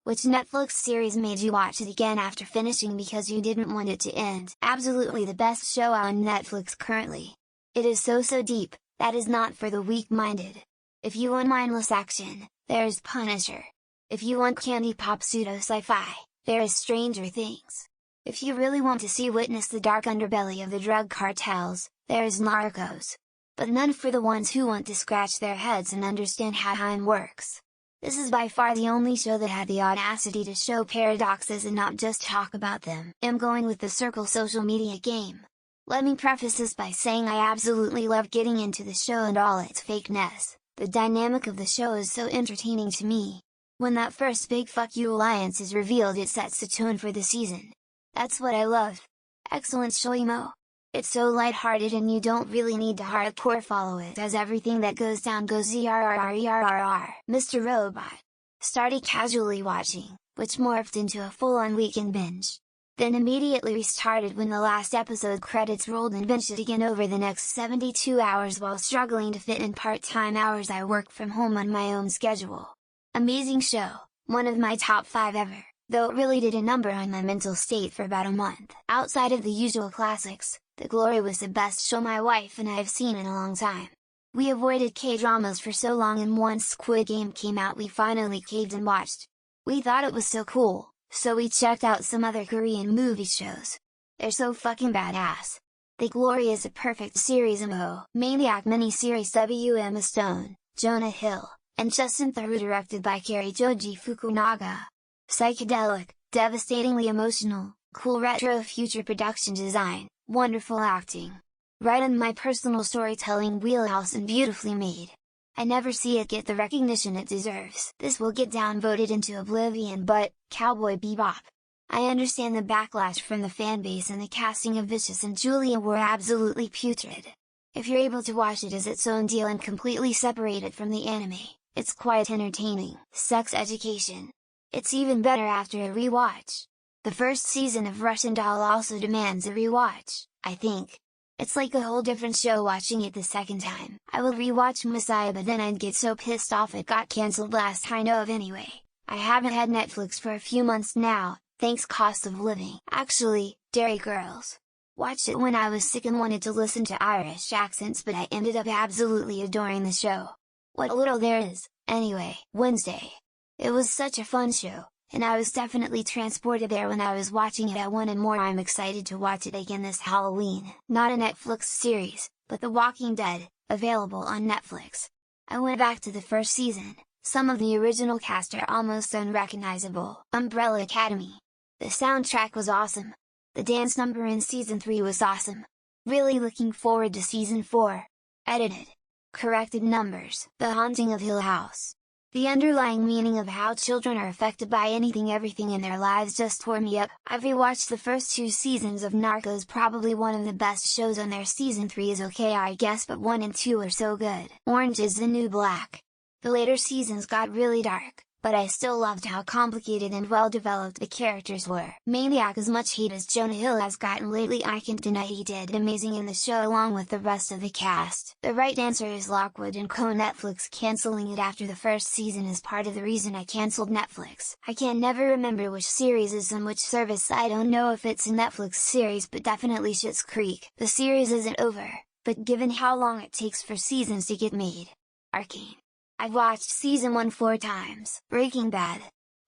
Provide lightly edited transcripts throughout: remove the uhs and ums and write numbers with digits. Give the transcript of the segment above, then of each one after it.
Which Netflix series made you watch it again after finishing because you didn't want it to end? Absolutely the best show on Netflix currently. It is so deep, that is not for the weak-minded. If you want mindless action, there is Punisher. If you want candy pop pseudo sci-fi, there is Stranger Things. If you really want to witness the dark underbelly of the drug cartels, there is Narcos. But none for the ones who want to scratch their heads and understand how time works. This is by far the only show that had the audacity to show paradoxes and not just talk about them. I'm going with the Circle social media game. Let me preface this by saying I absolutely love getting into the show and all its fakeness. The dynamic of the show is so entertaining to me. When that first big fuck you alliance is revealed, it sets the tone for the season. That's what I love. Excellent show, emo. It's so lighthearted and you don't really need to hardcore follow it, as everything that goes down goes ERRERRR. Mr. Robot. Started casually watching, which morphed into a full-on weekend binge. Then immediately restarted when the last episode credits rolled and binged it again over the next 72 hours while struggling to fit in part-time hours I work from home on my own schedule. Amazing show, one of my top 5 ever, though it really did a number on my mental state for about a month. Outside of the usual classics, The Glory was the best show my wife and I have seen in a long time. We avoided K-dramas for so long, and once Squid Game came out we finally caved and watched. We thought it was so cool, so we checked out some other Korean movie shows. They're so fucking badass. The Glory is a perfect series. Maniac miniseries Emma Stone, Jonah Hill, and Justin Theroux, directed by Cary Joji Fukunaga. Psychedelic, devastatingly emotional, cool retro future production design, wonderful acting. Right in my personal storytelling wheelhouse and beautifully made. I never see it get the recognition it deserves. This will get downvoted into oblivion, but Cowboy Bebop. I understand the backlash from the fanbase, and the casting of Vicious and Julia were absolutely putrid. If you're able to watch it as its own deal and completely separate it from the anime, it's quite entertaining. Sex Education. It's even better after a rewatch. The first season of Russian Doll also demands a rewatch, I think. It's like a whole different show watching it the second time. I will rewatch Messiah, but then I'd get so pissed off it got cancelled last I know of anyway. I haven't had Netflix for a few months now, thanks cost of living. Actually, Dairy Girls. Watched it when I was sick and wanted to listen to Irish accents, but I ended up absolutely adoring the show. What little there is, anyway. Wednesday. It was such a fun show, and I was definitely transported there when I was watching it. I wanted more. I'm excited to watch it again this Halloween. Not a Netflix series, but The Walking Dead, available on Netflix. I went back to the first season. Some of the original cast are almost unrecognizable. Umbrella Academy. The soundtrack was awesome. The dance number in season 3 was awesome. Really looking forward to season 4. Edited. Corrected numbers. The Haunting of Hill House. The underlying meaning of how children are affected by everything in their lives just tore me up. I've rewatched the first 2 seasons of Narcos, probably one of the best shows on there. Season 3 is okay I guess, but 1 and 2 are so good. Orange is the New Black. The later seasons got really dark, but I still loved how complicated and well developed the characters were. Maniac. As much hate as Jonah Hill has gotten lately, I can't deny he did amazing in the show along with the rest of the cast. The right answer is Lockwood and Co. Netflix cancelling it after the first season is part of the reason I cancelled Netflix. I can never remember which series is on which service. I don't know if it's a Netflix series, but definitely Schitt's Creek. The series isn't over, but given how long it takes for seasons to get made. Arcane. I've watched season 1 4 times. Breaking Bad.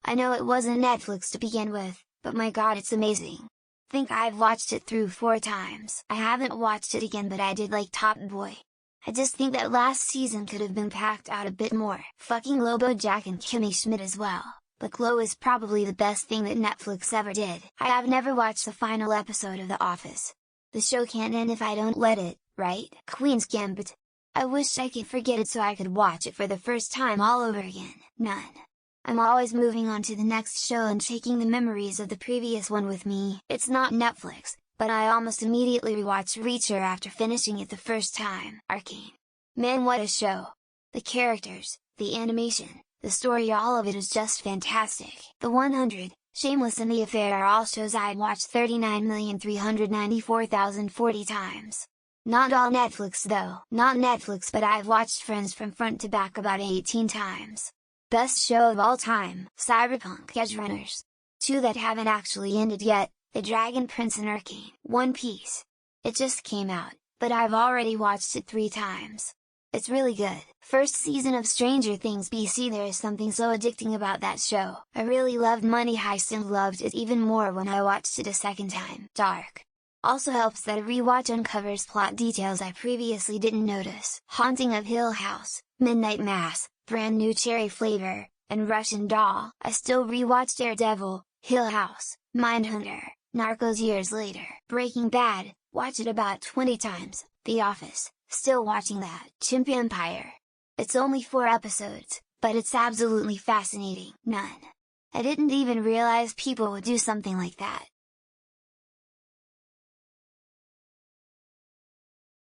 I know it wasn't Netflix to begin with, but my god, it's amazing. Think I've watched it through 4 times. I haven't watched it again, but I did like Top Boy. I just think that last season could have been packed out a bit more. Fucking Lobo Jack and Kimmy Schmidt as well, but Glow is probably the best thing that Netflix ever did. I have never watched the final episode of The Office. The show can't end if I don't let it, right? Queen's Gambit. I wish I could forget it so I could watch it for the first time all over again. None. I'm always moving on to the next show and taking the memories of the previous one with me. It's not Netflix, but I almost immediately rewatched Reacher after finishing it the first time. Arcane. Man, what a show! The characters, the animation, the story, all of it is just fantastic. The 100, Shameless and The Affair are all shows I'd watched 39,394,040 times. Not all Netflix though. Not Netflix, but I've watched Friends from front to back about 18 times. Best show of all time, Cyberpunk Edge Runners. 2 that haven't actually ended yet, The Dragon Prince and Arcane. One Piece. It just came out, but I've already watched it 3 times. It's really good. First season of Stranger Things BC. There is something so addicting about that show. I really loved Money Heist and loved it even more when I watched it a second time. Dark. Also helps that a rewatch uncovers plot details I previously didn't notice. Haunting of Hill House, Midnight Mass, Brand New Cherry Flavor, and Russian Doll. I still rewatch Daredevil, Hill House, Mindhunter, Narcos years later. Breaking Bad, watch it about 20 times. The Office, still watching that. Chimp Empire. It's only 4 episodes, but it's absolutely fascinating. None. I didn't even realize people would do something like that.